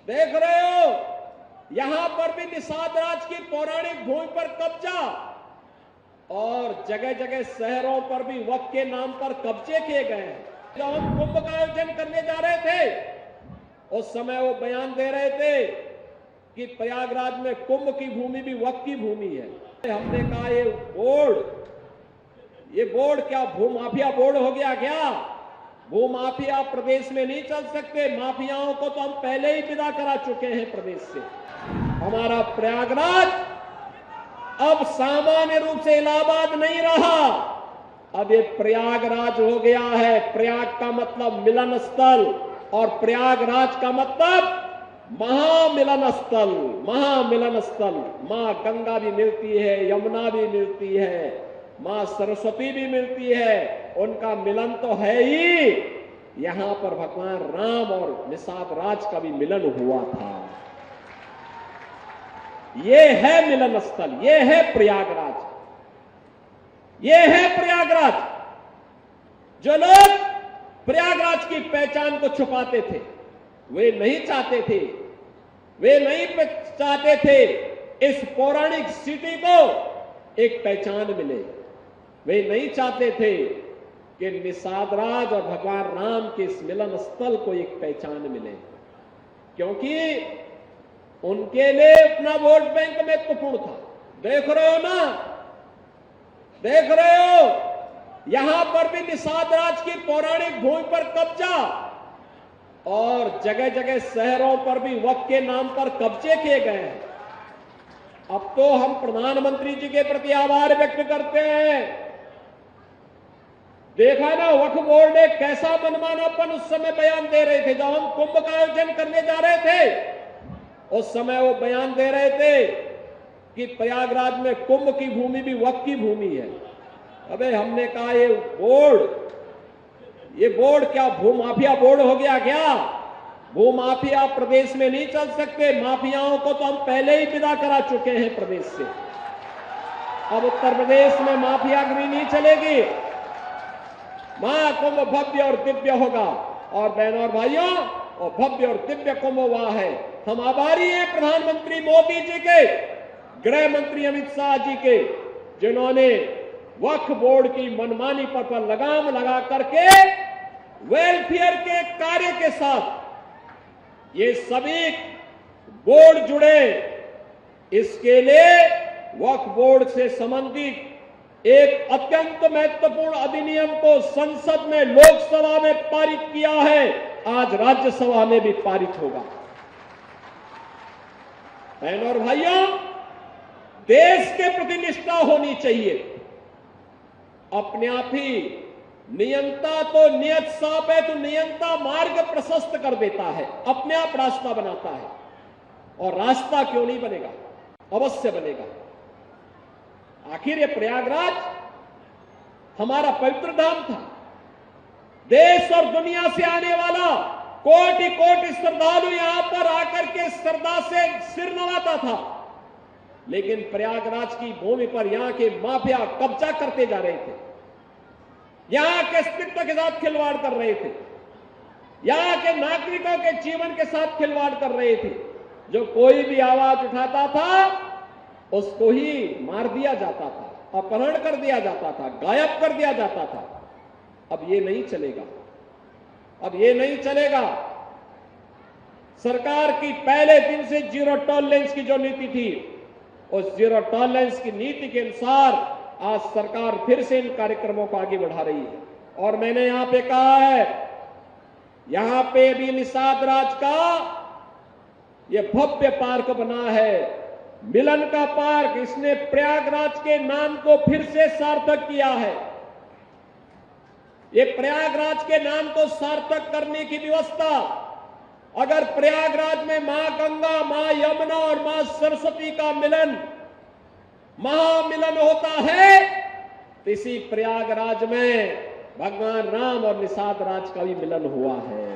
देख रहे हो, यहां पर भी निषाद राज की पौराणिक भूमि पर कब्जा और जगह जगह शहरों पर भी वक्फ के नाम पर कब्जे किए गए हैं। जब हम कुंभ का आयोजन करने जा रहे थे उस समय वो बयान दे रहे थे कि प्रयागराज में कुंभ की भूमि भी वक्फ की भूमि है। हमने कहा ये बोर्ड क्या भूमाफिया बोर्ड हो गया क्या? भूमाफिया प्रदेश में नहीं चल सकते। माफियाओं को तो हम पहले ही विदा करा चुके हैं प्रदेश से। हमारा प्रयागराज अब सामान्य रूप से इलाहाबाद नहीं रहा, अब ये प्रयागराज हो गया है। प्रयाग का मतलब मिलन स्थल और प्रयागराज का मतलब महामिलन स्थल। महामिलन स्थल, मां गंगा भी मिलती है, यमुना भी मिलती है, मां सरस्वती भी मिलती है, उनका मिलन तो है ही। यहां पर भगवान राम और निषाद राज का भी मिलन हुआ था। ये है मिलन स्थल, ये है प्रयागराज, ये है प्रयागराज। जो लोग प्रयागराज की पहचान को छुपाते थे, वे नहीं चाहते थे, वे नहीं चाहते थे इस पौराणिक सिटी को एक पहचान मिले। वे नहीं चाहते थे कि निषाद राज और भगवान राम के इस मिलन स्थल को एक पहचान मिले, क्योंकि उनके लिए अपना वोट बैंक महत्वपूर्ण था। देख रहे हो ना, देख रहे हो, यहां पर भी निषाद राज की पौराणिक भूमि पर कब्जा और जगह जगह शहरों पर भी वक्फ के नाम पर कब्जे किए गए हैं। अब तो हम प्रधानमंत्री जी के प्रति आभार व्यक्त करते हैं। देखा ना, वक्फ बोर्ड ने कैसा मनमानापन उस समय बयान दे रहे थे। जब हम कुंभ का आयोजन करने जा रहे थे उस समय वो बयान दे रहे थे कि प्रयागराज में कुंभ की भूमि भी वक्फ की भूमि है। अबे हमने कहा ये बोर्ड क्या भूमाफिया बोर्ड हो गया क्या? भूमाफिया प्रदेश में नहीं चल सकते। माफियाओं को तो हम पहले ही विदा करा चुके हैं प्रदेश से। अब उत्तर प्रदेश में माफियागिरी नहीं चलेगी। महाकुंभ भव्य और दिव्य होगा। और बहनों और भाइयों, और भव्य और दिव्य कुंभ हुआ है। हम आभारी हैं प्रधानमंत्री मोदी जी के, गृह मंत्री अमित शाह जी के, जिन्होंने वक्फ बोर्ड की मनमानी पर लगाम लगा करके वेलफेयर के कार्य के साथ ये सभी बोर्ड जुड़े। इसके लिए वक्फ बोर्ड से संबंधित एक अत्यंत महत्वपूर्ण अधिनियम को संसद में, लोकसभा में पारित किया है। आज राज्यसभा में भी पारित होगा। बहनों और भाइयों, देश के प्रति निष्ठा होनी चाहिए। अपने आप ही नियंता तो नियत साफ है, तो नियंता मार्ग प्रशस्त कर देता है, अपने आप रास्ता बनाता है। और रास्ता क्यों नहीं बनेगा? अवश्य बनेगा। आखिर ये प्रयागराज हमारा पवित्र धाम था। देश और दुनिया से आने वाला कोटि कोटि श्रद्धालु यहां पर आकर के श्रद्धा से सिर नवाता था। लेकिन प्रयागराज की भूमि पर यहां के माफिया कब्जा करते जा रहे थे, यहां के अस्तित्व के साथ खिलवाड़ कर रहे थे, यहां के नागरिकों के जीवन के साथ खिलवाड़ कर रहे थे। जो कोई भी आवाज उठाता था उसको ही मार दिया जाता था, अपहरण कर दिया जाता था, गायब कर दिया जाता था। अब ये नहीं चलेगा, अब ये नहीं चलेगा। सरकार की पहले दिन से जीरो टॉलरेंस की जो नीति थी, उस जीरो टॉलरेंस की नीति के अनुसार आज सरकार फिर से इन कार्यक्रमों को आगे बढ़ा रही है। और मैंने यहां पे कहा है, यहां पे भी निषाद राज का ये भव्य पार्क बना है, मिलन का पार्क। इसने प्रयागराज के नाम को फिर से सार्थक किया है। ये प्रयागराज के नाम को सार्थक करने की व्यवस्था, अगर प्रयागराज में मां गंगा, मां यमुना और मां सरस्वती का मिलन, महामिलन होता है, तो इसी प्रयागराज में भगवान राम और निषाद राज का भी मिलन हुआ है।